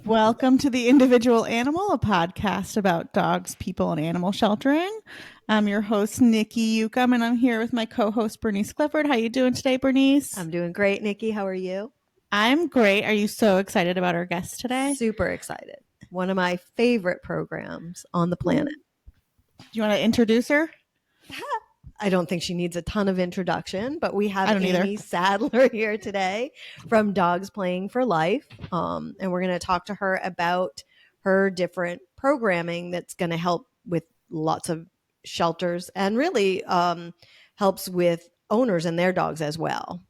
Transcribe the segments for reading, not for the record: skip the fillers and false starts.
Welcome to The Individual Animal, a podcast about dogs, people, and animal sheltering. I'm your host, Nikki Yucum, and I'm here with my co-host, Bernice Clifford. How you doing today, Bernice? I'm doing great, Nikki. How are you? I'm great. Are you so excited about our guest today? Super excited. One of my favorite programs on the planet. Do you want to introduce her? I don't think she needs a ton of introduction, but we have Aimee Sadler here today from Dogs Playing for Life. And we're going to talk to her about her different programming that's going to help with lots of shelters and really helps with owners and their dogs as well.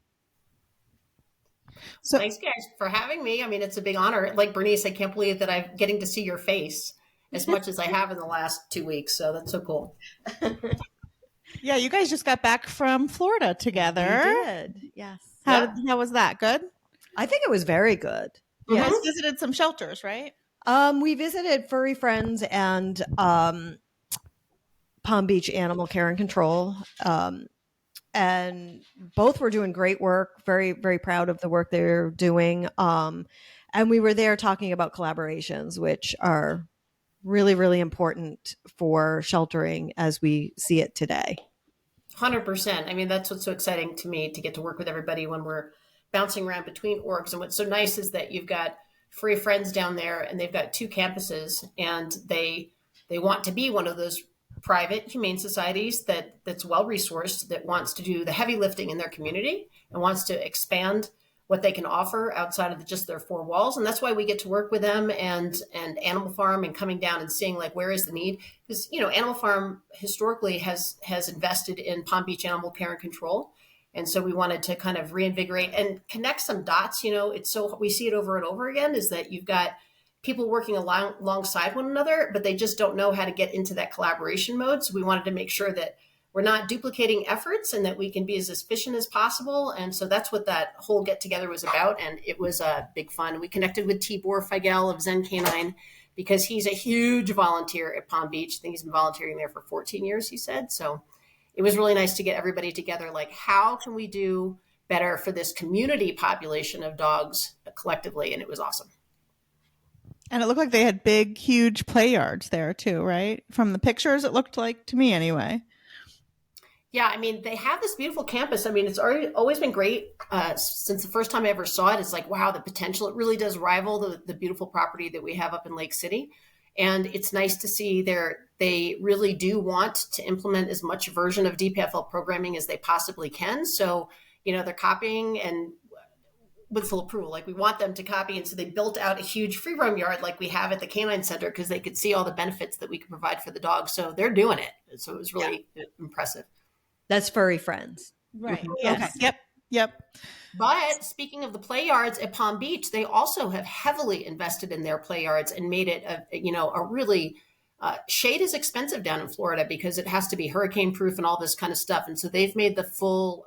So thanks, guys, for having me. I mean, it's a big honor. Like Bernice, I can't believe that I'm getting to see your face as much as I have in the last 2 weeks. So that's so cool. Yeah, you guys just got back from Florida together. We did, yes. How was that? Good? I think it was very good. You guys visited some shelters, right? We visited Furry Friends and Palm Beach Animal Care and Control. And both were doing great work. Very, very proud of the work they're doing. And we were there talking about collaborations, which are really, really important for sheltering as we see it today. 100%. I mean, that's what's so exciting to me, to get to work with everybody when we're bouncing around between orgs. And what's so nice is that you've got Furry Friends down there, and they've got 2 campuses, and they want to be one of those private humane societies that's well resourced, that wants to do the heavy lifting in their community and wants to expand what they can offer outside of just their 4 walls. And that's why we get to work with them and Animal Farm, and coming down and seeing like, where is the need? Because, Animal Farm historically has invested in Palm Beach Animal Care and Control. And so we wanted to kind of reinvigorate and connect some dots. It's so, we see it over and over again, is that you've got people working alongside one another, but they just don't know how to get into that collaboration mode. So we wanted to make sure that we're not duplicating efforts and that we can be as efficient as possible. And so that's what that whole get together was about. And it was big fun. We connected with Tibor Feigl of Zen Canine, because he's a huge volunteer at Palm Beach. I think he's been volunteering there for 14 years, he said. So it was really nice to get everybody together. Like, how can we do better for this community population of dogs collectively? And it was awesome. And it looked like they had big, huge play yards there too, right? From the pictures, it looked like, to me anyway. Yeah, I mean, they have this beautiful campus. I mean, it's always been great since the first time I ever saw it. It's like, wow, the potential. It really does rival the beautiful property that we have up in Lake City. And it's nice to see they really do want to implement as much version of DPFL programming as they possibly can. So, they're copying and with full approval. Like, we want them to copy. And so they built out a huge free roam yard like we have at the Canine Center, because they could see all the benefits that we can provide for the dogs. So they're doing it. So it was really impressive. That's Furry Friends. Right. Yes. Okay. Yep. But speaking of the play yards at Palm Beach, they also have heavily invested in their play yards and made it a really shade is expensive down in Florida, because it has to be hurricane proof and all this kind of stuff. And so they've made the full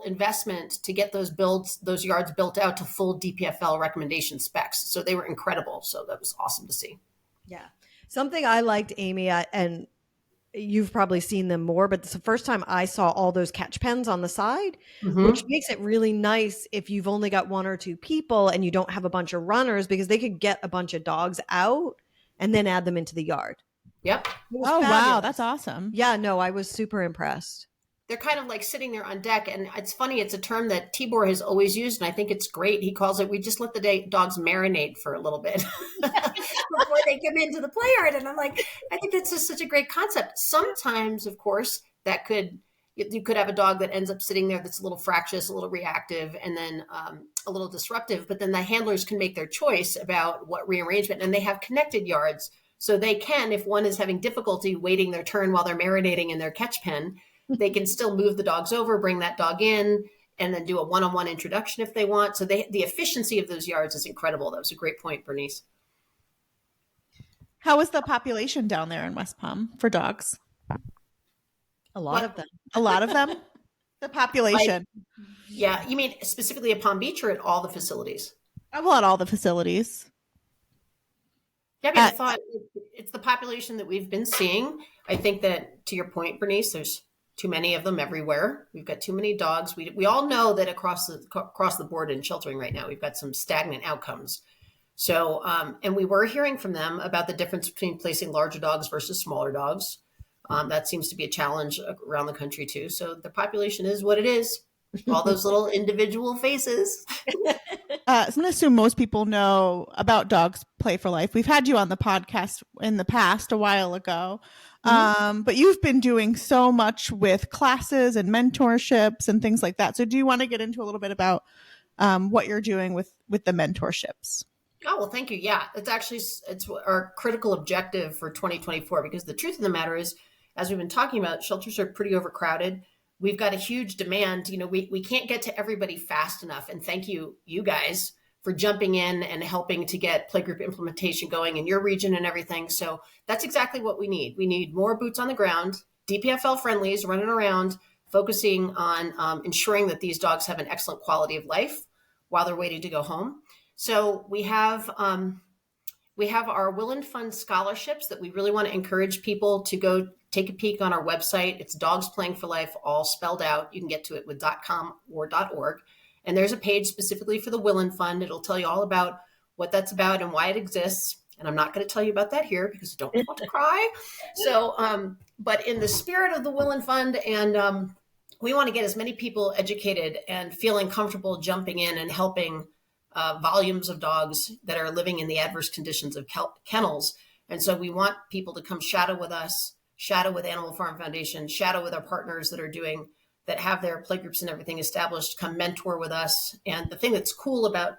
investment to get those yards built out to full DPFL recommendation specs. So they were incredible. So that was awesome to see. Yeah. Something I liked, Aimee, and you've probably seen them more, but it's the first time I saw all those catch pens on the side, which makes it really nice if you've only got 1 or 2 people and you don't have a bunch of runners, because they could get a bunch of dogs out and then add them into the yard. Yep. Oh, wow. That's awesome. Yeah, no, I was super impressed. They're kind of like sitting there on deck. And it's funny, it's a term that Tibor has always used, and I think it's great. He calls it, we just let the dogs marinate for a little bit before they come into the play yard. And I'm like, I think that's just such a great concept. Sometimes, of course, you could have a dog that ends up sitting there that's a little fractious, a little reactive, and then a little disruptive. But then the handlers can make their choice about what rearrangement, and they have connected yards. So they can, if one is having difficulty waiting their turn while they're marinating in their catch pen, they can still move the dogs over, bring that dog in, and then do a one-on-one introduction if they want. So the efficiency of those yards is incredible. That was a great point, Bernice. How is the population down there in West Palm for dogs? A lot of them. A lot of them? The population. Yeah. You mean specifically at Palm Beach or at all the facilities? Well, at all the facilities. Yeah, I mean, I thought it's the population that we've been seeing. I think that, to your point, Bernice, there's too many of them everywhere. We've got too many dogs. We all know that across the board in sheltering right now, we've got some stagnant outcomes. So, and we were hearing from them about the difference between placing larger dogs versus smaller dogs. That seems to be a challenge around the country too. So the population is what it is. All those little individual faces. So I'm going to assume most people know about Dogs Play for Life. We've had you on the podcast in the past a while ago, but you've been doing so much with classes and mentorships and things like that. So do you want to get into a little bit about what you're doing with the mentorships? Oh, well, thank you. Yeah, it's our critical objective for 2024, because the truth of the matter is, as we've been talking about, shelters are pretty overcrowded. We've got a huge demand. We can't get to everybody fast enough. And thank you guys for jumping in and helping to get Playgroup implementation going in your region and everything. So that's exactly what we need. We need more boots on the ground, DPFL friendlies running around, focusing on ensuring that these dogs have an excellent quality of life while they're waiting to go home. So we have our Will and Fund scholarships that we really want to encourage people to go take a peek on our website. It's Dogs Playing for Life, all spelled out. You can get to it with .com or .org. And there's a page specifically for the Will and Fund. It'll tell you all about what that's about and why it exists. And I'm not going to tell you about that here because I don't want to cry. So, but in the spirit of the Will and Fund, and we want to get as many people educated and feeling comfortable jumping in and helping volumes of dogs that are living in the adverse conditions of kennels. And so we want people to come shadow with us, shadow with Animal Farm Foundation, shadow with our partners that have their playgroups and everything established, come mentor with us. And the thing that's cool about,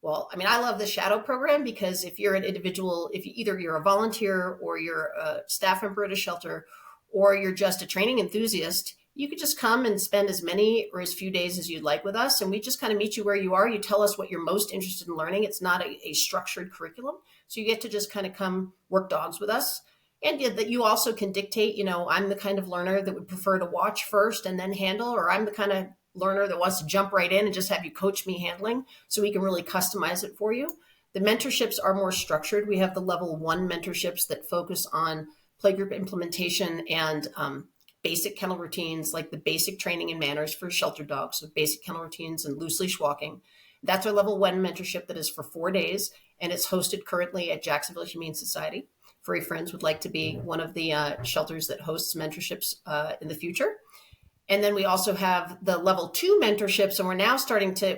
I love the shadow program, because if you're an individual, if you're a volunteer or you're a staff member at a shelter, or you're just a training enthusiast, you could just come and spend as many or as few days as you'd like with us. And we just kind of meet you where you are. You tell us what you're most interested in learning. It's not a structured curriculum. So you get to just kind of come work dogs with us. And that you also can dictate, I'm the kind of learner that would prefer to watch first and then handle, or I'm the kind of learner that wants to jump right in and just have you coach me handling, so we can really customize it for you. The mentorships are more structured. We have the level 1 mentorships that focus on playgroup implementation and basic kennel routines, like the basic training and manners for shelter dogs, so basic kennel routines and loose leash walking. That's our level 1 mentorship that is for 4 days, and it's hosted currently at Jacksonville Humane Society. Furry Friends would like to be one of the shelters that hosts mentorships in the future. And then we also have the level 2 mentorships, and we're now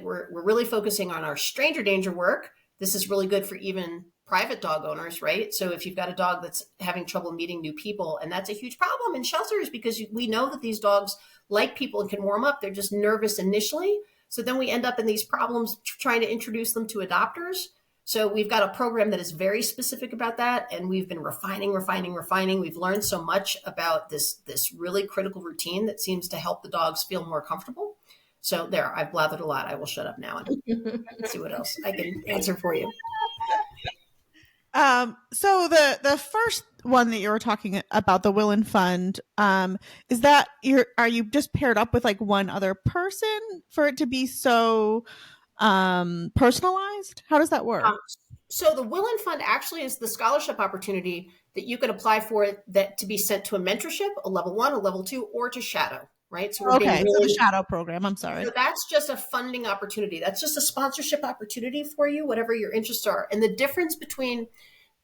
we're really focusing on our stranger danger work. This is really good for even private dog owners, right? So if you've got a dog that's having trouble meeting new people, and that's a huge problem in shelters, because we know that these dogs like people and can warm up. They're just nervous initially. So then we end up in these problems trying to introduce them to adopters. So we've got a program that is very specific about that. And we've been refining. We've learned so much about this really critical routine that seems to help the dogs feel more comfortable. So there, I've blathered a lot. I will shut up now and see what else I can answer for you. So the first one that you were talking about, the Will and Fund, is that are you just paired up with like one other person for it to be so personalized? How does that work? So the Will and Fund actually is the scholarship opportunity that you can apply for, that to be sent to a mentorship, a level 1, a level 2, or to shadow. Right. So so the shadow program. I'm sorry. So that's just a funding opportunity. That's just a sponsorship opportunity for you, whatever your interests are. And the difference between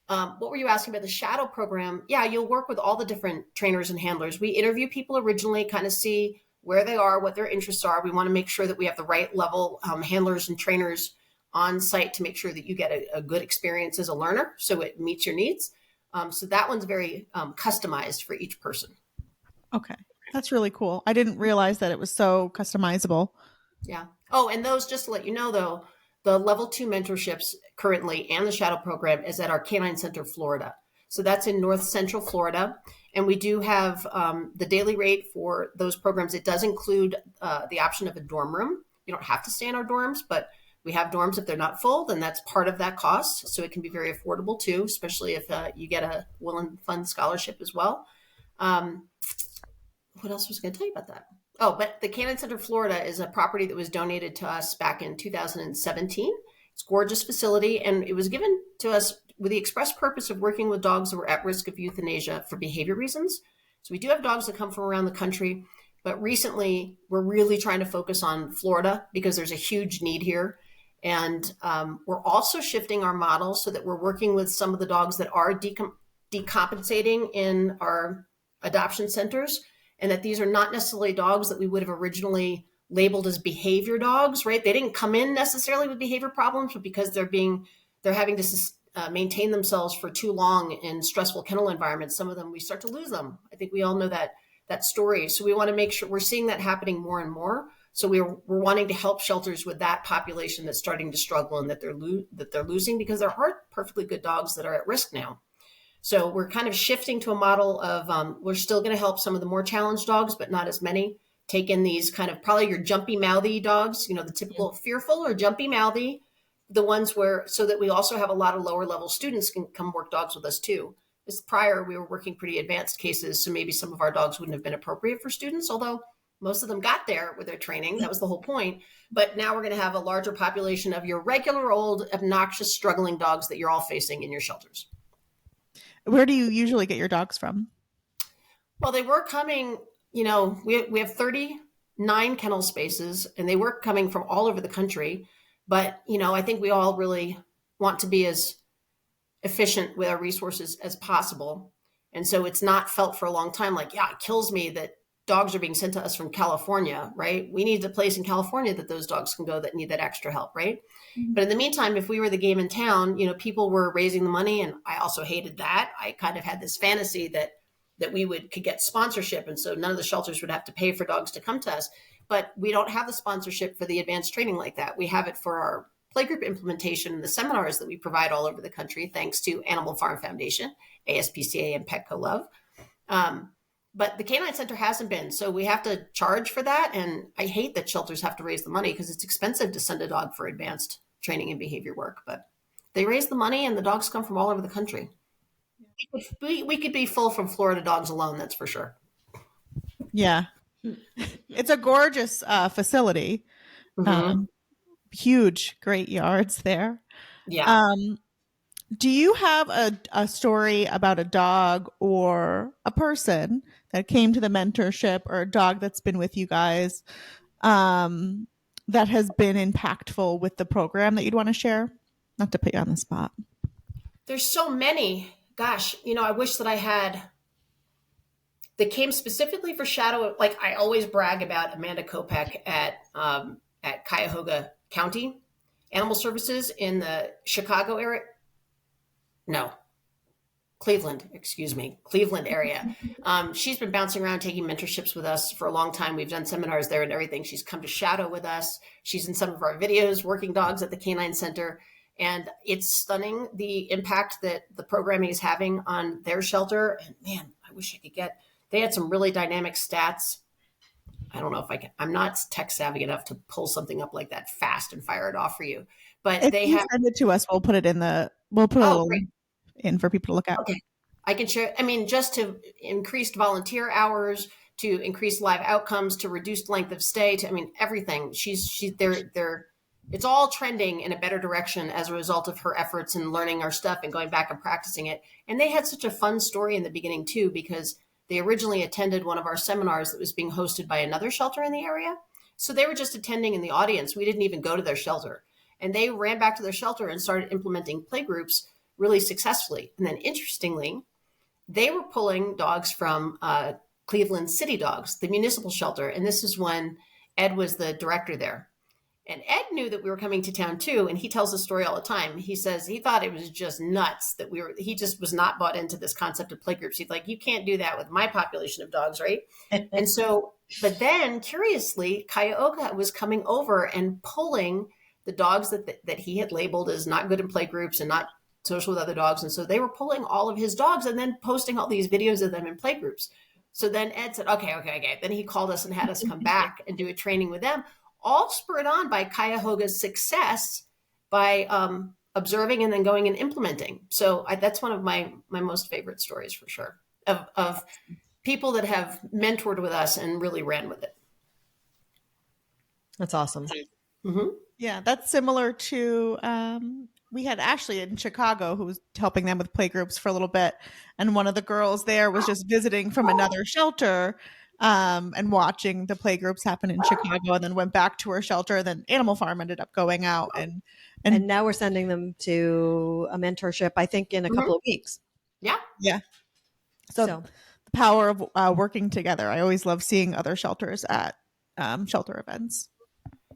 what were you asking about the shadow program? Yeah, you'll work with all the different trainers and handlers. We interview people originally, kind of see where they are, what their interests are. We want to make sure that we have the right level handlers and trainers on site to make sure that you get a good experience as a learner, so it meets your needs. So that one's very customized for each person. Okay. That's really cool. I didn't realize that it was so customizable. Yeah. Oh, and those, just to let you know, though, the level 2 mentorships currently and the shadow program is at our Canine Center, Florida. So that's in North Central Florida. And we do have the daily rate for those programs. It does include the option of a dorm room. You don't have to stay in our dorms, but we have dorms if they're not full, then that's part of that cost. So it can be very affordable too, especially if you get a Will and Fund scholarship as well. What else was I going to tell you about that? Oh, but the Canine Center, Florida is a property that was donated to us back in 2017. It's a gorgeous facility, and it was given to us with the express purpose of working with dogs that were at risk of euthanasia for behavior reasons. So we do have dogs that come from around the country, but recently we're really trying to focus on Florida because there's a huge need here. And we're also shifting our model so that we're working with some of the dogs that are decompensating in our adoption centers, and that these are not necessarily dogs that we would have originally labeled as behavior dogs, right? They didn't come in necessarily with behavior problems, but because they're having to maintain themselves for too long in stressful kennel environments, some of them, we start to lose them. I think we all know that story. So we want to make sure we're seeing that happening more and more. So we're wanting to help shelters with that population that's starting to struggle and that they're losing, because there are perfectly good dogs that are at risk now. So we're kind of shifting to a model of we're still going to help some of the more challenged dogs, but not as many. Take in these kind of probably your jumpy mouthy dogs, the typical fearful or jumpy mouthy, the ones so that we also have a lot of lower level students can come work dogs with us too. Prior, we were working pretty advanced cases, so maybe some of our dogs wouldn't have been appropriate for students, although most of them got there with their training. That was the whole point. But now we're going to have a larger population of your regular old, obnoxious, struggling dogs that you're all facing in your shelters. Where do you usually get your dogs from? Well, they were coming, we have 39 kennel spaces, and they were coming from all over the country. But, I think we all really want to be as efficient with our resources as possible. And so it's not felt for a long time like, it kills me that dogs are being sent to us from California, right? We need a place in California that those dogs can go that need that extra help, right? Mm-hmm. But in the meantime, if we were the game in town, people were raising the money, and I also hated that. I kind of had this fantasy that we could get sponsorship, and so none of the shelters would have to pay for dogs to come to us. But we don't have the sponsorship for the advanced training like that. We have it for our playgroup implementation and the seminars that we provide all over the country, thanks to Animal Farm Foundation, ASPCA, and Petco Love. But the Canine Center hasn't been, so we have to charge for that. And I hate that shelters have to raise the money, because it's expensive to send a dog for advanced training and behavior work. But they raise the money, and the dogs come from all over the country. We could be full from Florida dogs alone, that's for sure. Yeah. It's a gorgeous facility. Mm-hmm. Huge, great yards there. Yeah. Do you have a story about a dog or a person that came to the mentorship, or a dog that's been with you guys that has been impactful with the program that you'd want to share? Not to put you on the spot. There's so many. Gosh, I wish that I had that came specifically for shadow. Like, I always brag about Amanda Kopech at Cuyahoga County Animal Services in the Chicago area. No, Cleveland area. She's been bouncing around taking mentorships with us for a long time. We've done seminars there and everything. She's come to shadow with us. She's in some of our videos working dogs at the Canine Center. And it's stunning the impact that the programming is having on their shelter. And man, I wish I could they had some really dynamic stats. I don't know if I can, I'm not tech savvy enough to pull something up like that fast and fire it off for you. But if you send it to us, we'll put it in we'll put a link in for people to look at. Okay. I can share, just to increased volunteer hours, to increase live outcomes, to reduced length of stay, to, everything. They're it's all trending in a better direction as a result of her efforts and learning our stuff and going back and practicing it. And they had such a fun story in the beginning too, because they originally attended one of our seminars that was being hosted by another shelter in the area. So they were just attending in the audience. We didn't even go to their shelter. And they ran back to their shelter and started implementing playgroups really successfully. And then interestingly, they were pulling dogs from Cleveland City Dogs, the municipal shelter. And this is when Ed was the director there. And Ed knew that we were coming to town too. And he tells the story all the time. He says he thought it was just nuts that he just was not bought into this concept of playgroups. He's like, you can't do that with my population of dogs, right? And so, but then curiously, Cuyahoga was coming over and pulling the dogs that he had labeled as not good in playgroups and not social with other dogs. And so they were pulling all of his dogs and then posting all these videos of them in playgroups. So then Ed said, okay. Then he called us and had us come back and do a training with them, all spurred on by Cuyahoga's success by observing and then going and implementing. So that's one of my most favorite stories for sure, of people that have mentored with us and really ran with it. That's awesome. Mm-hmm. Yeah, that's similar to, we had Ashley in Chicago who was helping them with playgroups for a little bit. And one of the girls there was just visiting from another shelter. and watching the playgroups happen in Chicago, and then went back to her shelter. Then Animal Farm ended up going out, and now we're sending them to a mentorship, I think, in a couple of weeks. Yeah. Yeah. So the power of working together. I always love seeing other shelters at shelter events.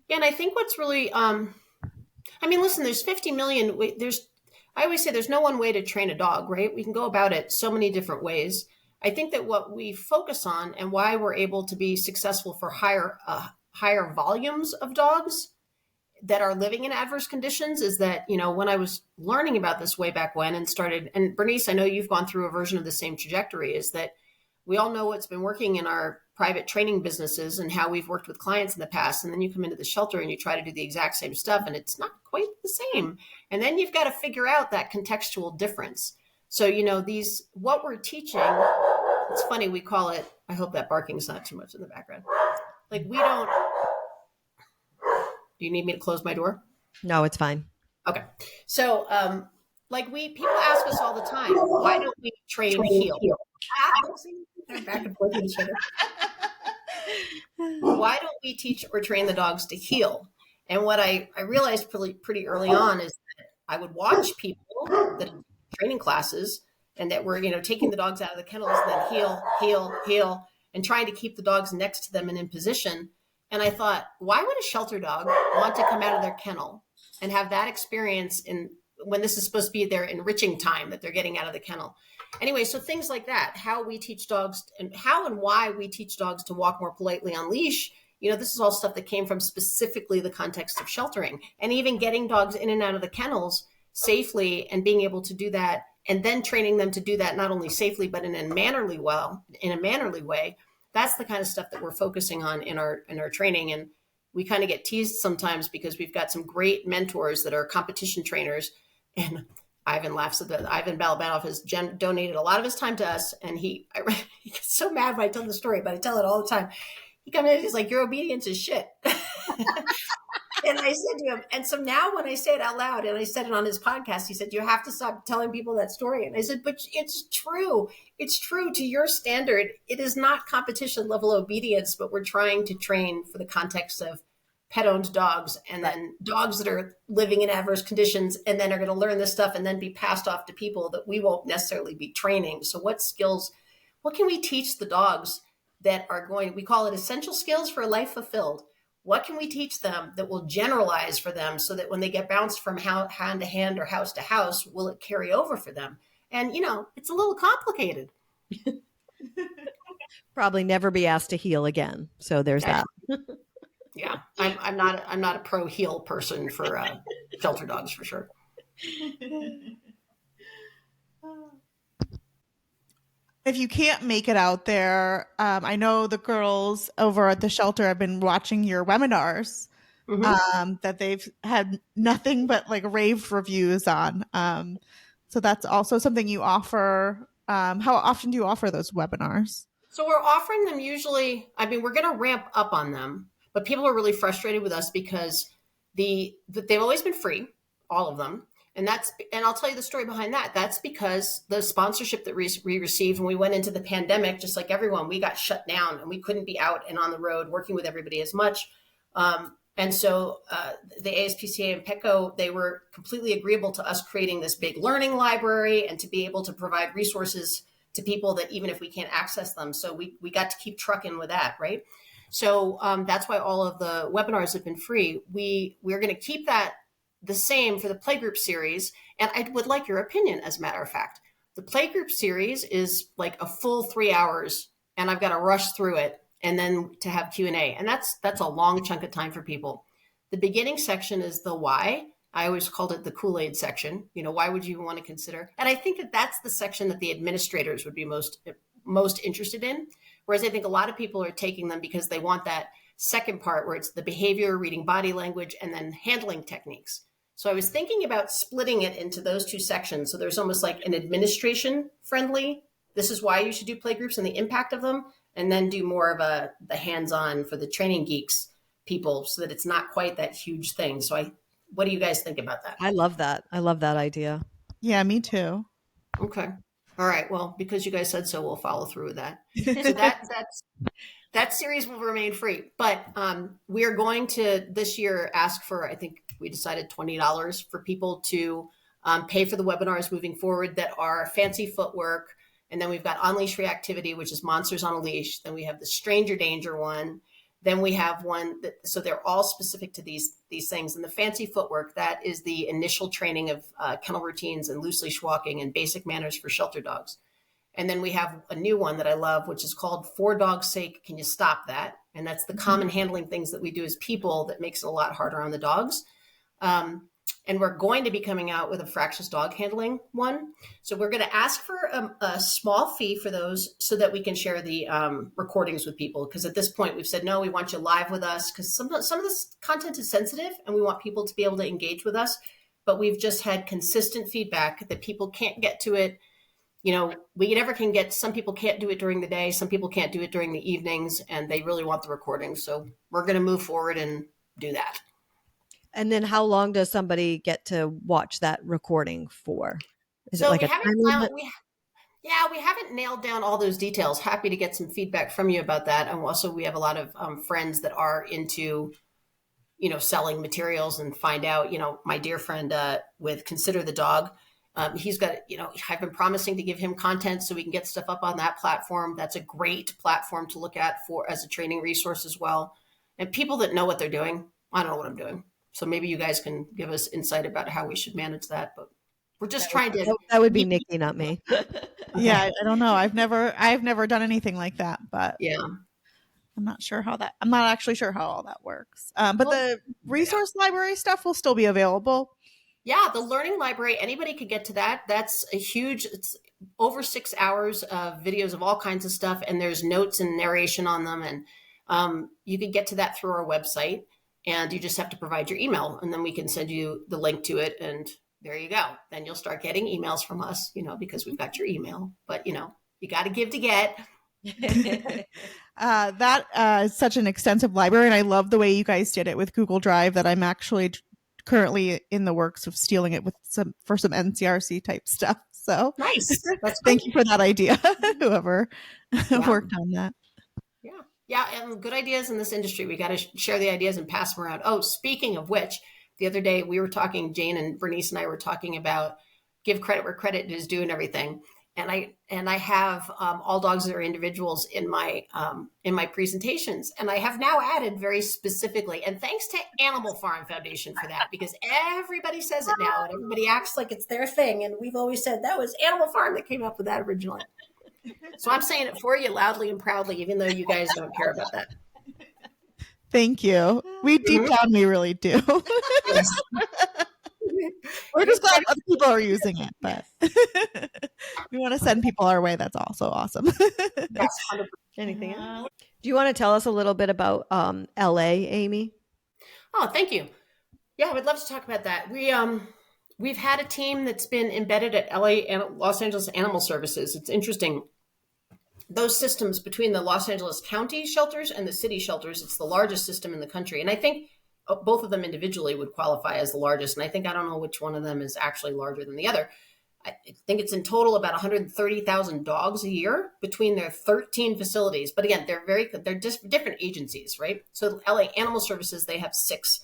Yeah, and I think what's really, I mean, listen, there's 50 million. I always say there's no one way to train a dog, right? We can go about it so many different ways. I think that what we focus on and why we're able to be successful for higher volumes of dogs that are living in adverse conditions is that, when I was learning about this way back when and Bernice, I know you've gone through a version of the same trajectory, is that we all know what's been working in our private training businesses and how we've worked with clients in the past. And then you come into the shelter and you try to do the exact same stuff and it's not quite the same. And then you've got to figure out that contextual difference. So, what we're teaching, it's funny, we call it, I hope that barking's not too much in the background. Like do you need me to close my door? No, it's fine. Okay. So, people ask us all the time, why don't we train heel? They're back and forth with each other. Why don't we teach or train the dogs to heel? And what I realized pretty early on is that I would watch people that are training classes and that were, taking the dogs out of the kennels and then heel, heel, heel, and trying to keep the dogs next to them and in position. And I thought, why would a shelter dog want to come out of their kennel and have that experience when this is supposed to be their enriching time that they're getting out of the kennel? Anyway, so things like that, how we teach dogs and how and why we teach dogs to walk more politely on leash. This is all stuff that came from specifically the context of sheltering, and even getting dogs in and out of the kennels safely and being able to do that, and then training them to do that not only safely, but in a mannerly way. That's the kind of stuff that we're focusing on in our training. And we kind of get teased sometimes because we've got some great mentors that are competition trainers. And Ivan laughs at that. Ivan Balabanov has donated a lot of his time to us. And he gets so mad when I tell the story, but I tell it all the time. He comes in, he's like, your obedience is shit. And I said to him, and so now when I say it out loud, and I said it on his podcast, he said, you have to stop telling people that story. And I said, but it's true. It's true to your standard. It is not competition level obedience, but we're trying to train for the context of pet-owned dogs and then dogs that are living in adverse conditions and then are going to learn this stuff and then be passed off to people that we won't necessarily be training. So what can we teach the dogs that we call it essential skills for a life fulfilled? What can we teach them that will generalize for them so that when they get bounced from hand to hand or house to house, will it carry over for them? And, it's a little complicated. Probably never be asked to heel again. So there's that. Yeah, I'm not a pro heel person for shelter dogs for sure. If you can't make it out there, I know the girls over at the shelter have been watching your webinars that they've had nothing but like reviews on. So that's also something you offer. How often do you offer those webinars? So we're offering them usually, we're going to ramp up on them, but people are really frustrated with us because they've always been free, all of them. And I'll tell you the story behind that. That's because the sponsorship that we received when we went into the pandemic, just like everyone, we got shut down and we couldn't be out and on the road working with everybody as much. And so the ASPCA and PECO, they were completely agreeable to us creating this big learning library and to be able to provide resources to people that even if we can't access them. So we got to keep trucking with that, right? So that's why all of the webinars have been free. We're going to keep that the same for the Playgroup series. And I would like your opinion, as a matter of fact. The Playgroup series is like a full 3 hours, and I've got to rush through it and then to have Q&A. And that's a long chunk of time for people. The beginning section is the why. I always called it the Kool-Aid section. Why would you want to consider? And I think that that's the section that the administrators would be most interested in. Whereas I think a lot of people are taking them because they want that second part where it's the behavior, reading body language, and then handling techniques. So I was thinking about splitting it into those two sections. So there's almost like an administration friendly, this is why you should do playgroups and the impact of them, and then do more of the hands-on for the training geeks people so that it's not quite that huge thing. So what do you guys think about that? I love that. I love that idea. Yeah, me too. Okay. All right. Well, because you guys said so, we'll follow through with that. So that series will remain free, but we are going to this year ask for, I think we decided $20 for people to pay for the webinars moving forward that are fancy footwork. And then we've got on-leash reactivity, which is monsters on a leash. Then we have the stranger danger one. Then we have one that, so they're all specific to these things. And the fancy footwork, that is the initial training of kennel routines and loose leash walking and basic manners for shelter dogs. And then we have a new one that I love, which is called For Dog's Sake, Can You Stop That? And that's the common handling things that we do as people that makes it a lot harder on the dogs. And we're going to be coming out with a fractious dog handling one. So we're going to ask for a small fee for those so that we can share the recordings with people. Because at this point we've said, no, we want you live with us because some of this content is sensitive and we want people to be able to engage with us. But we've just had consistent feedback that people can't get to it. You know, we never can get, some people can't do it during the day. Some people can't do it during the evenings and they really want the recording. So we're going to move forward and do that. And then how long does somebody get to watch that recording for? Is it like a time limit? We haven't nailed down all those details. Happy to get some feedback from you about that. And also we have a lot of friends that are into, you know, selling materials and find out, you know, my dear friend with Consider the Dog, he's got, you know, I've been promising to give him content so we can get stuff up on that platform. That's a great platform to look at for as a training resource as well. And people that know what they're doing, I don't know what I'm doing. So maybe you guys can give us insight about how we should manage that. But we're just trying to. That would be Nikki, not me. Yeah, I don't know. I've never done anything like that, but yeah, I'm not actually sure how all that works. But the resource library stuff will still be available. Yeah, the learning library, anybody could get to that. That's it's over 6 hours of videos of all kinds of stuff. And there's notes and narration on them. And you could get to that through our website. And you just have to provide your email and then we can send you the link to it. And there you go. Then you'll start getting emails from us, you know, because we've got your email. But, you know, you got to give to get. That is such an extensive library. And I love the way you guys did it with Google Drive that I'm actually currently in the works of stealing it for some NCRC type stuff. So nice. Thank you for that idea. Whoever worked on that. Yeah, and good ideas in this industry. We got to share the ideas and pass them around. Oh, speaking of which, the other day we were talking, Jane and Bernice and I were talking about give credit where credit is due and everything. And I have all dogs that are individuals in my presentations. And I have now added very specifically, and thanks to Animal Farm Foundation for that, because everybody says it now and everybody acts like it's their thing. And we've always said that was Animal Farm that came up with that originally. So I'm saying it for you loudly and proudly, even though you guys don't care about that. Thank you. We deep down, we really do. Yes. We're just glad other people are using it, but we want to send people our way. That's also awesome. Yes, 100%. Anything else? Do you want to tell us a little bit about LA, Aimee? Oh, thank you. Yeah, I would love to talk about that. We've had a team that's been embedded at LA and Los Angeles Animal Services. It's interesting. Those systems between the Los Angeles County shelters and the city shelters, it's the largest system in the country. And I think both of them individually would qualify as the largest. And I don't know which one of them is actually larger than the other. I think it's in total about 130,000 dogs a year between their 13 facilities. But again, they're just different agencies, right? So LA Animal Services, they have 6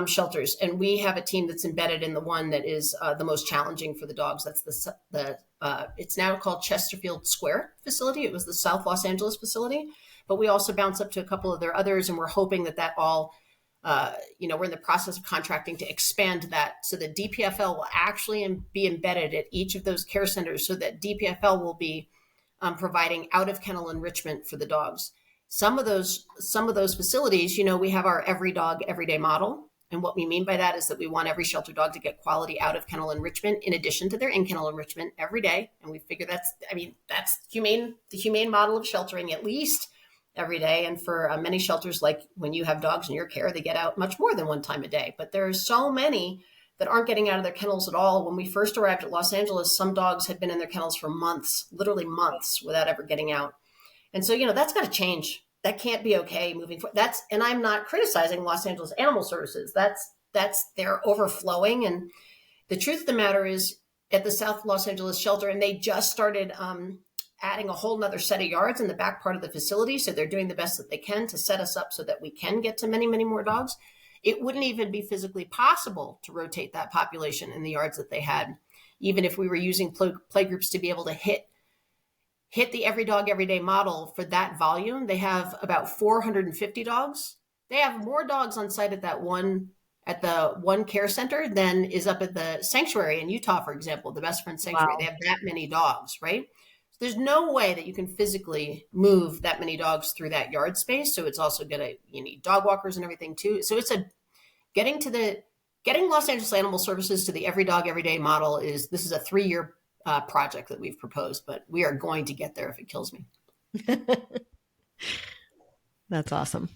shelters, and we have a team that's embedded in the one that is the most challenging for the dogs. That's it's now called Chesterfield Square facility. It was the South Los Angeles facility, but we also bounce up to a couple of their others, and we're hoping that all, we're in the process of contracting to expand that so that DPFL will actually be embedded at each of those care centers, so that DPFL will be providing out of kennel enrichment for the dogs. Some of those facilities, we have our every dog, every day model. And what we mean by that is that we want every shelter dog to get quality out of kennel enrichment in addition to their in kennel enrichment every day. And we figure that's the humane model of sheltering, at least every day. And for many shelters, like when you have dogs in your care, they get out much more than one time a day. But there are so many that aren't getting out of their kennels at all. When we first arrived at Los Angeles, some dogs had been in their kennels for months, literally months, without ever getting out. And so, that's got to change. That can't be okay moving forward. And I'm not criticizing Los Angeles Animal Services. They're overflowing. And the truth of the matter is, at the South Los Angeles shelter, and they just started adding a whole nother set of yards in the back part of the facility. So they're doing the best that they can to set us up so that we can get to many, many more dogs. It wouldn't even be physically possible to rotate that population in the yards that they had, even if we were using playgroups to be able to hit the every dog, every day model for that volume. They have about 450 dogs. They have more dogs on site at the one care center than is up at the sanctuary in Utah, for example, the Best Friends Sanctuary. Wow. They have that many dogs, right? So there's no way that you can physically move that many dogs through that yard space. So it's also you need dog walkers and everything too. So it's getting Los Angeles Animal Services to the every dog, every day model this is a 3-year project that we've proposed, but we are going to get there if it kills me. That's awesome.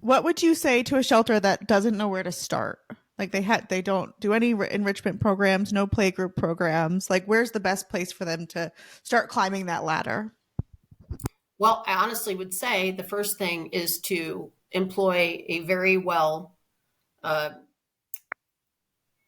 What would you say to a shelter that doesn't know where to start? Like they don't do any enrichment programs, no playgroup programs. Like, where's the best place for them to start climbing that ladder? Well, I honestly would say the first thing is to employ a very well,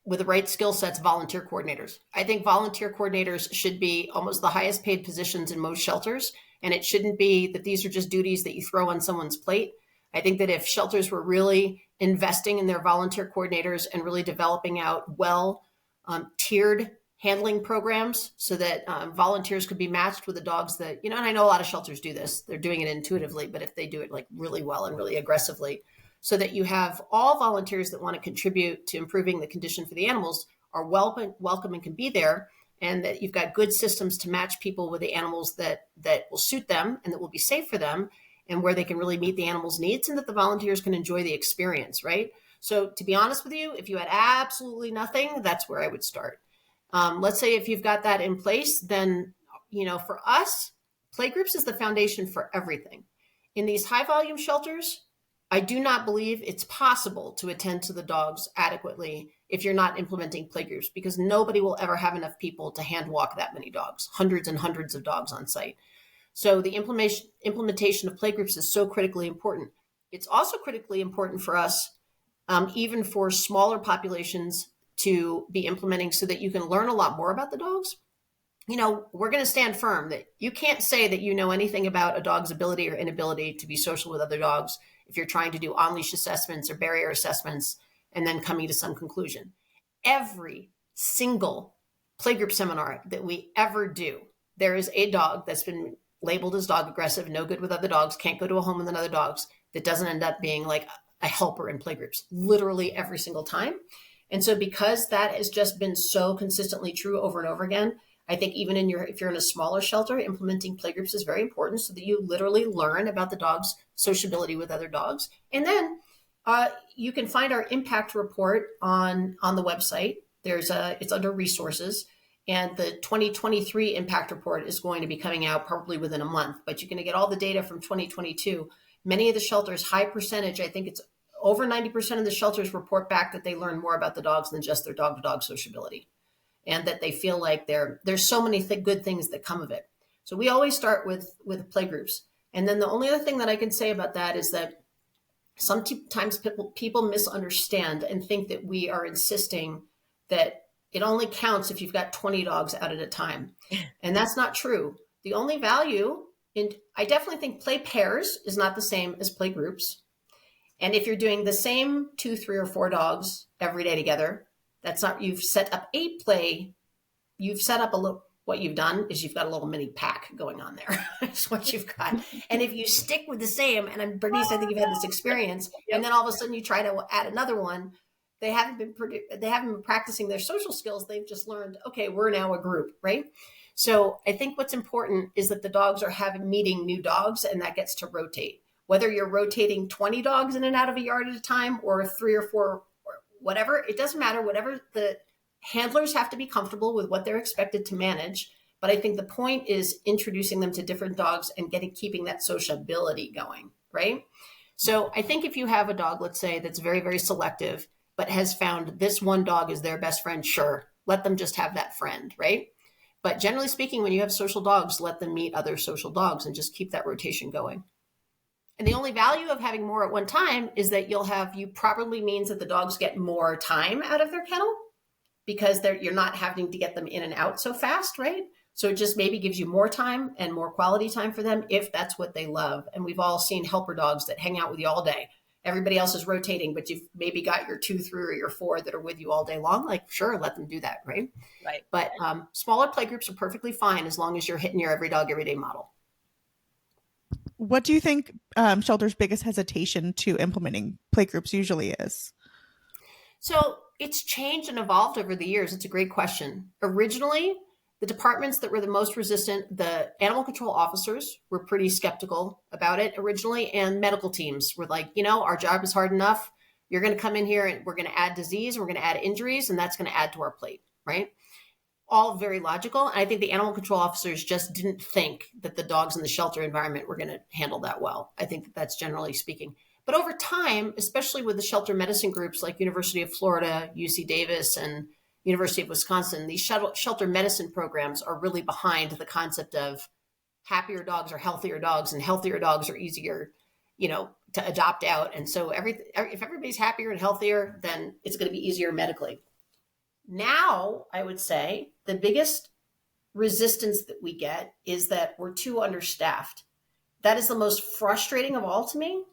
with the right skill sets, volunteer coordinators. I think volunteer coordinators should be almost the highest paid positions in most shelters. And it shouldn't be that these are just duties that you throw on someone's plate. I think that if shelters were really investing in their volunteer coordinators and really developing out tiered handling programs so that volunteers could be matched with the dogs that, and I know a lot of shelters do this, they're doing it intuitively, but if they do it like really well and really aggressively, so that you have all volunteers that want to contribute to improving the condition for the animals are welcome and can be there, and that you've got good systems to match people with the animals that will suit them and that will be safe for them, and where they can really meet the animals' needs, and that the volunteers can enjoy the experience, right? So to be honest with you, if you had absolutely nothing, that's where I would start. Let's say if you've got that in place, then, for us, Playgroups is the foundation for everything. In these high volume shelters, I do not believe it's possible to attend to the dogs adequately if you're not implementing playgroups, because nobody will ever have enough people to hand walk that many dogs, hundreds and hundreds of dogs on site. So the implementation of playgroups is so critically important. It's also critically important for us, even for smaller populations, to be implementing so that you can learn a lot more about the dogs. We're going to stand firm that you can't say that you know anything about a dog's ability or inability to be social with other dogs if you're trying to do on-leash assessments or barrier assessments and then coming to some conclusion. Every single playgroup seminar that we ever do, there is a dog that's been labeled as dog aggressive, no good with other dogs, can't go to a home with other dogs, that doesn't end up being like a helper in playgroups, literally every single time. And so because that has just been so consistently true over and over again, I think even if you're in a smaller shelter, implementing playgroups is very important so that you literally learn about the dog's sociability with other dogs. And then you can find our impact report on the website. It's under resources, and the 2023 impact report is going to be coming out probably within a month, but you're going to get all the data from 2022. Many of the shelters, high percentage, I think it's over 90% of the shelters report back that they learn more about the dogs than just their dog-to-dog sociability, and that they feel like there's so many good things that come of it. So we always start with playgroups. And then the only other thing that I can say about that is that sometimes people misunderstand and think that we are insisting that it only counts if you've got 20 dogs out at a time. And that's not true. The only value I definitely think play pairs is not the same as play groups. And if you're doing the same 2, 3, or 4 dogs every day together, that's not, you've set up what you've done is you've got a little mini pack going on there. That's what you've got. And if you stick with the same, and Bernice, I think you've had this experience, and then all of a sudden you try to add another one, they haven't been practicing their social skills. They've just learned, okay, we're now a group, right? So I think what's important is that the dogs are meeting new dogs, and that gets to rotate. Whether you're rotating 20 dogs in and out of a yard at a time, or 3 or 4, or whatever, it doesn't matter. Whatever, the handlers have to be comfortable with what they're expected to manage. But I think the point is introducing them to different dogs and keeping that sociability going, right? So I think if you have a dog, let's say, that's very, very selective, but has found this one dog is their best friend, sure, let them just have that friend, right? But generally speaking, when you have social dogs, let them meet other social dogs and just keep that rotation going. And the only value of having more at one time is that you probably means that the dogs get more time out of their kennel. because you're not having to get them in and out so fast, right? So it just maybe gives you more time and more quality time for them if that's what they love. And we've all seen helper dogs that hang out with you all day. Everybody else is rotating, but you've maybe got your 2, 3, or your 4 that are with you all day long. Like, sure, let them do that, right? Right. But smaller play groups are perfectly fine as long as you're hitting your every dog, every day model. What do you think shelter's biggest hesitation to implementing playgroups usually is? So it's changed and evolved over the years. It's a great question. Originally, the departments that were the most resistant, the animal control officers were pretty skeptical about it originally, and medical teams were like, our job is hard enough. You're going to come in here and we're going to add disease, we're going to add injuries, and that's going to add to our plate, right? All very logical. And I think the animal control officers just didn't think that the dogs in the shelter environment were going to handle that well. I think that's generally speaking. But over time, especially with the shelter medicine groups like University of Florida, UC Davis, and University of Wisconsin, these shelter medicine programs are really behind the concept of happier dogs are healthier dogs, and healthier dogs are easier, to adopt out. And so if everybody's happier and healthier, then it's going to be easier medically. Now, I would say the biggest resistance that we get is that we're too understaffed. That is the most frustrating of all to me,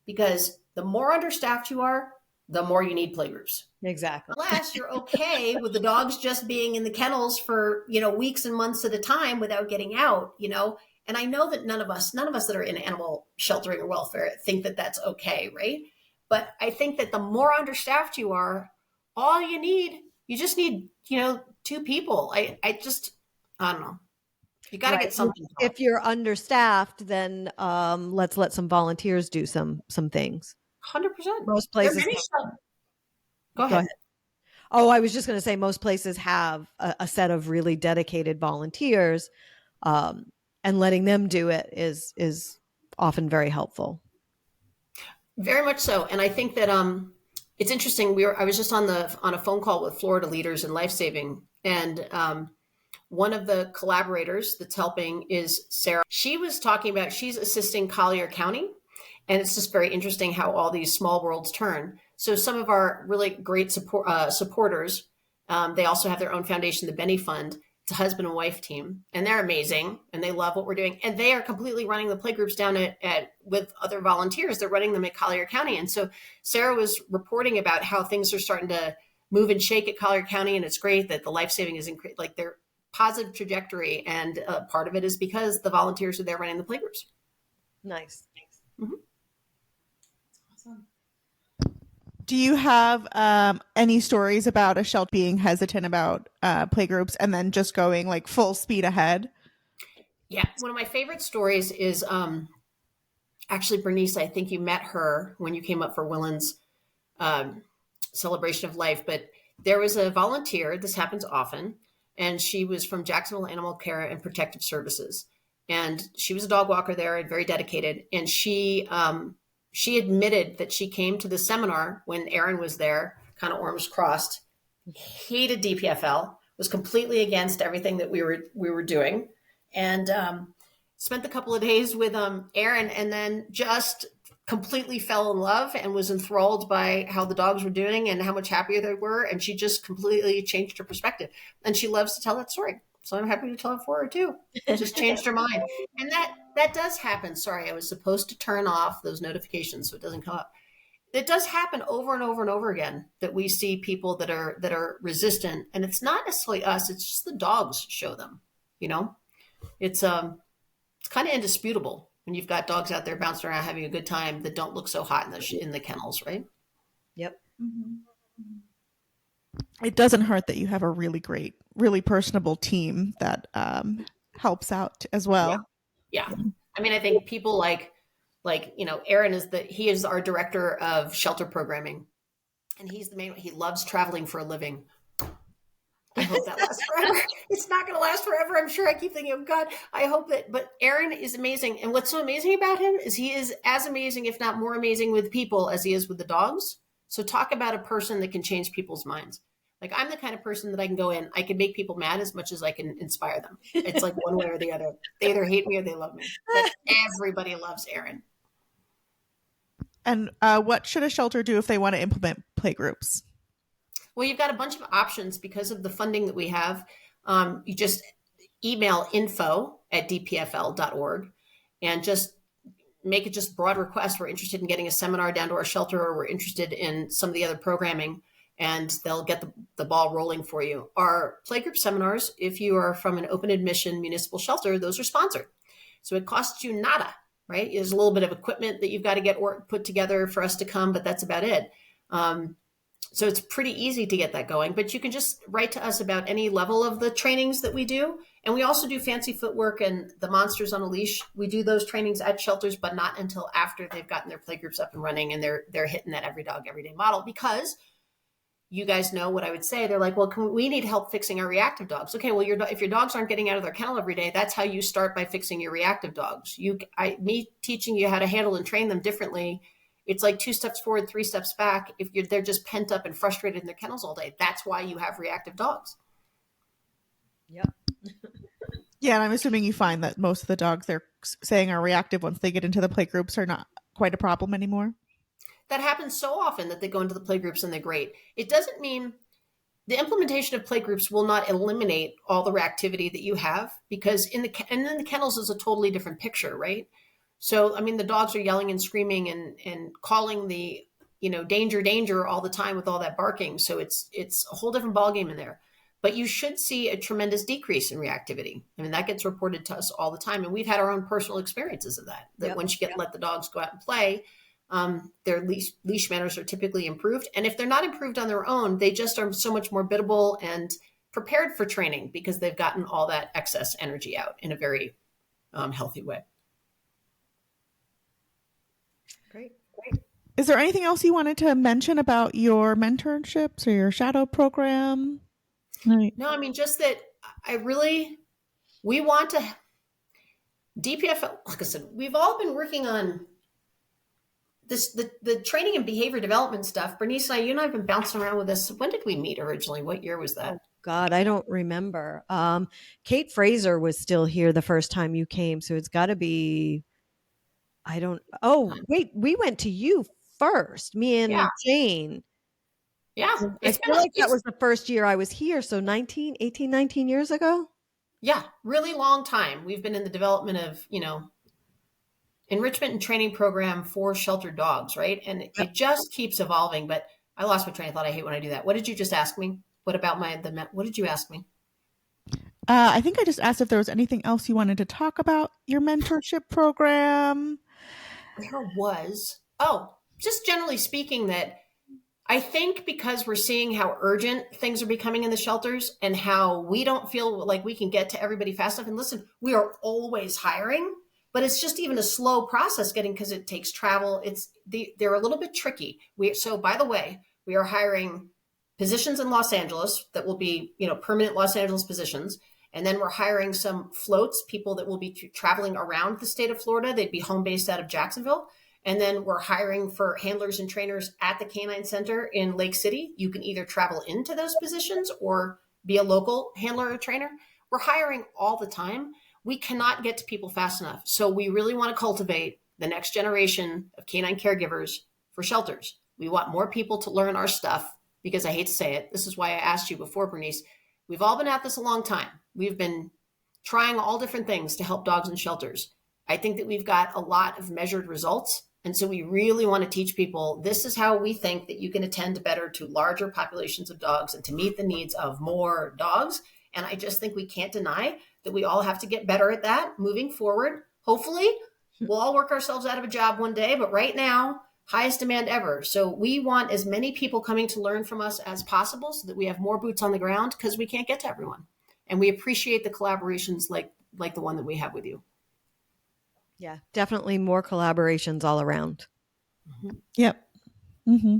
because the more understaffed you are, the more you need playgroups. Exactly. Unless you're okay with the dogs just being in the kennels for, weeks and months at a time without getting out, and I know that none of us that are in animal sheltering or welfare think that that's okay, right? But I think that the more understaffed you are, you just need, 2 people. I don't know. You got to get something. If you're understaffed, then let's let some volunteers do some things. 100%. Most places. Go ahead. Oh, I was just going to say most places have a set of really dedicated volunteers, and letting them do it is often very helpful. Very much so. And I think that it's interesting. I was just on a phone call with Florida leaders in life-saving, and one of the collaborators that's helping is Sarah. She was talking about, she's assisting Collier County, and it's just very interesting how all these small worlds turn. So some of our really great supporters, they also have their own foundation, the Benny Fund. It's a husband and wife team, and they're amazing, and they love what we're doing. And they are completely running the playgroups down with other volunteers. They're running them at Collier County. And so Sarah was reporting about how things are starting to move and shake at Collier County, and it's great that the life-saving is like their positive trajectory. And part of it is because the volunteers are there running the playgroups. Nice. Mm-hmm. Awesome. Do you have any stories about a shelter being hesitant about playgroups and then just going like full speed ahead? Yeah. One of my favorite stories is actually Bernice. I think you met her when you came up for Willen's celebration of life, but there was a volunteer, this happens often, and she was from Jacksonville Animal Care and Protective Services. And she was a dog walker there and very dedicated. And she admitted that she came to the seminar when Aaron was there, kind of arms crossed, hated DPFL, was completely against everything that we were doing, and spent a couple of days with Aaron, and then just completely fell in love and was enthralled by how the dogs were doing and how much happier they were. And she just completely changed her perspective. And she loves to tell that story. So I'm happy to tell it for her too. It just changed her mind. And that does happen. Sorry, I was supposed to turn off those notifications so it doesn't come up. It does happen over and over and over again that we see people that are resistant, and it's not necessarily us. It's just the dogs show them. It's kind of indisputable when you've got dogs out there bouncing around having a good time that don't look so hot in the kennels, right? Yep. Mm-hmm. It doesn't hurt that you have a really great, really personable team that helps out as well. Yeah. I mean, I think people like Aaron he is our director of shelter programming, and he loves traveling for a living. I hope that lasts forever. It's not going to last forever. I'm sure. I keep thinking, oh God, I hope that, but Aaron is amazing. And what's so amazing about him is he is as amazing, if not more amazing with people as he is with the dogs. So talk about a person that can change people's minds. Like, I'm the kind of person that I can go in, I can make people mad as much as I can inspire them. It's like one way or the other. They either hate me or they love me. But everybody loves Aaron. And what should a shelter do if they want to implement playgroups? Well, you've got a bunch of options because of the funding that we have. You just email info@dpfl.org and just make it just broad request. We're interested in getting a seminar down to our shelter, or we're interested in some of the other programming, and they'll get the ball rolling for you. Our playgroup seminars, if you are from an open admission municipal shelter, those are sponsored. So it costs you nada, right? There's a little bit of equipment that you've got to get put together for us to come, but that's about it. So it's pretty easy to get that going, but you can just write to us about any level of the trainings that we do. And we also do fancy footwork and the monsters on a leash. We do those trainings at shelters, but not until after they've gotten their playgroups up and running and they're hitting that every dog, every day model, because you guys know what I would say. They're like, well, we need help fixing our reactive dogs. Okay, well, if your dogs aren't getting out of their kennel every day, that's how you start, by fixing your reactive dogs. Me teaching you how to handle and train them differently, it's like 2 steps forward, 3 steps back. If they're just pent up and frustrated in their kennels all day, that's why you have reactive dogs. Yep. Yeah, and I'm assuming you find that most of the dogs they're saying are reactive once they get into the playgroups are not quite a problem anymore. That happens so often that they go into the playgroups and they're great. It doesn't mean the implementation of playgroups will not eliminate all the reactivity that you have, because in the kennels is a totally different picture, right? So, I mean, the dogs are yelling and screaming and calling the, danger, danger all the time with all that barking. So it's a whole different ballgame in there. But you should see a tremendous decrease in reactivity. I mean, that gets reported to us all the time. And we've had our own personal experiences of that Yep. Once you let the dogs go out and play, their leash manners are typically improved. And if they're not improved on their own, they just are so much more biddable and prepared for training because they've gotten all that excess energy out in a very healthy way. Great. Is there anything else you wanted to mention about your mentorships or your shadow program? Right. No, I mean, just that we want to, DPFL, like I said, we've all been working on this, the training and behavior development stuff. Bernice and you and I have been bouncing around with this. When did we meet originally? What year was that? Oh, God, I don't remember. Kate Fraser was still here the first time you came. So it's got to be, wait, we went to you first, me and Jane. Yeah. I feel like that was the first year I was here. So 19 years ago. Yeah. Really long time. We've been in the development of, enrichment and training program for sheltered dogs. Right. And it just keeps evolving, but I lost my train of thought. I hate when I do that. What did you just ask me? What about what did you ask me? I think I just asked if there was anything else you wanted to talk about your mentorship program. There was. Oh, just generally speaking, that I think because we're seeing how urgent things are becoming in the shelters and how we don't feel like we can get to everybody fast enough. And listen, we are always hiring, but it's just even a slow process because it takes travel. They're a little bit tricky. So by the way, we are hiring positions in Los Angeles that will be, permanent Los Angeles positions. And then we're hiring some floats, people that will be traveling around the state of Florida. They'd be home based out of Jacksonville. And then we're hiring for handlers and trainers at the Canine Center in Lake City. You can either travel into those positions or be a local handler or trainer. We're hiring all the time. We cannot get to people fast enough. So we really want to cultivate the next generation of canine caregivers for shelters. We want more people to learn our stuff because I hate to say it. This is why I asked you before, Bernice. We've all been at this a long time. We've been trying all different things to help dogs in shelters. I think that we've got a lot of measured results. And so we really want to teach people, this is how we think that you can attend better to larger populations of dogs and to meet the needs of more dogs. And I just think we can't deny that we all have to get better at that moving forward. Hopefully, we'll all work ourselves out of a job one day, but right now, highest demand ever. So we want as many people coming to learn from us as possible so that we have more boots on the ground because we can't get to everyone. And we appreciate the collaborations like the one that we have with you. Yeah, definitely more collaborations all around. Mm-hmm. Yep. Mm-hmm.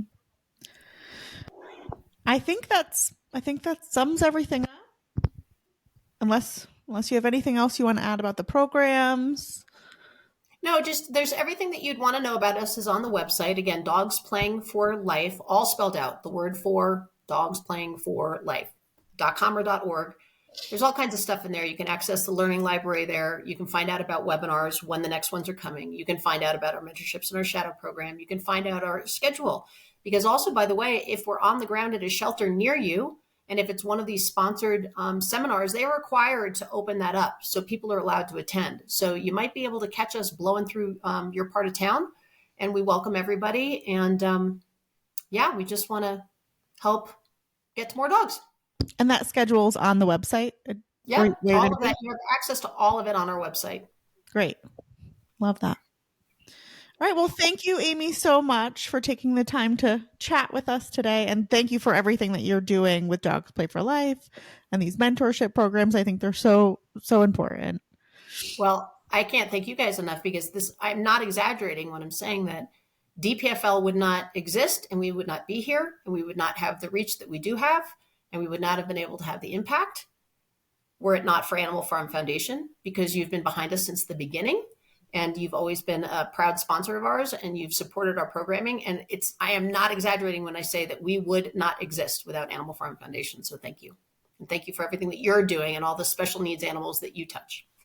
I think that sums everything up. Unless you have anything else you want to add about the programs. No, just there's everything that you'd want to know about us is on the website. Again, Dogs Playing for Life, all spelled out. The word for Dogs Playing for Life.com or .org. There's all kinds of stuff in there. You can access the learning library there. You can find out about webinars, when the next ones are coming. You can find out about our mentorships and our shadow program. You can find out our schedule. Because also, by the way, if we're on the ground at a shelter near you, and if it's one of these sponsored seminars, they are required to open that up so people are allowed to attend. So you might be able to catch us blowing through your part of town, and we welcome everybody. And yeah, we just want to help get to more dogs. And that schedule's on the website? Yeah, all of that. You have access to all of it on our website. Great. Love that. All right. Well, thank you, Aimee, so much for taking the time to chat with us today. And thank you for everything that you're doing with Dogs Play for Life and these mentorship programs. I think they're so important. Well, I can't thank you guys enough, because I'm not exaggerating when I'm saying that DPFL would not exist, and we would not be here, and we would not have the reach that we do have, and we would not have been able to have the impact were it not for Animal Farm Foundation, because you've been behind us since the beginning. And you've always been a proud sponsor of ours, and you've supported our programming. And I am not exaggerating when I say that we would not exist without Animal Farm Foundation. So thank you. And thank you for everything that you're doing and all the special needs animals that you touch.